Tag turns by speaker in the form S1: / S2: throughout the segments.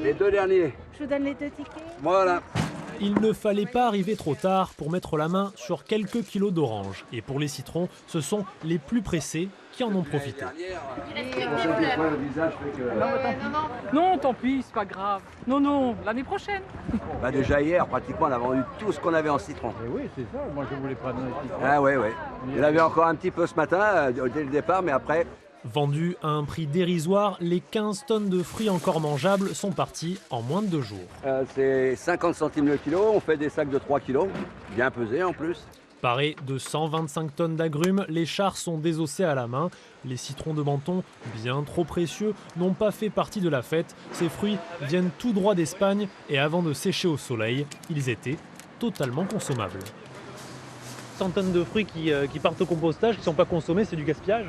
S1: Les 2 derniers.
S2: Je vous donne les 2 tickets.
S1: Voilà.
S3: Il ne fallait pas arriver trop tard pour mettre la main sur quelques kilos d'oranges. Et pour les citrons, ce sont les plus pressés qui en ont profité.
S4: Non, tant pis, c'est pas grave. Non, l'année prochaine.
S1: Bah déjà hier, pratiquement, on a vendu tout ce qu'on avait en citron.
S5: Et oui, c'est ça, moi je voulais prendre un citron.
S1: Ah ouais. Il y en avait encore un petit peu ce matin, dès le départ, mais après...
S3: Vendus à un prix dérisoire, les 15 tonnes de fruits encore mangeables sont partis en moins de 2 jours.
S1: C'est 50 centimes le kilo, on fait des sacs de 3 kilos, bien pesés en plus.
S3: Parés de 125 tonnes d'agrumes, les chars sont désossés à la main. Les citrons de Menton, bien trop précieux, n'ont pas fait partie de la fête. Ces fruits viennent tout droit d'Espagne et avant de sécher au soleil, ils étaient totalement consommables. 100 tonnes de fruits qui partent au compostage, qui ne sont pas consommés, c'est du gaspillage?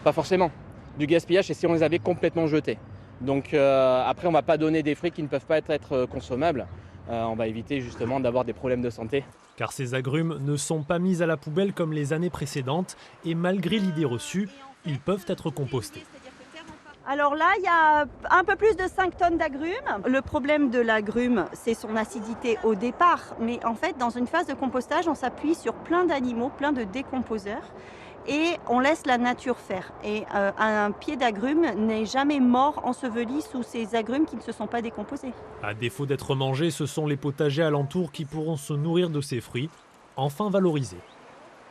S4: Pas forcément. Du gaspillage, c'est si on les avait complètement jetés. Donc après, on ne va pas donner des fruits qui ne peuvent pas être consommables. On va éviter justement d'avoir des problèmes de santé.
S3: Car ces agrumes ne sont pas mis à la poubelle comme les années précédentes et malgré l'idée reçue, ils peuvent être compostés.
S2: Alors là, il y a un peu plus de 5 tonnes d'agrumes. Le problème de l'agrume, c'est son acidité au départ. Mais en fait, dans une phase de compostage, on s'appuie sur plein d'animaux, plein de décomposeurs. Et on laisse la nature faire. Et un pied d'agrumes n'est jamais mort enseveli sous ces agrumes qui ne se sont pas décomposés.
S3: À défaut d'être mangés, ce sont les potagers alentours qui pourront se nourrir de ces fruits, enfin valorisés.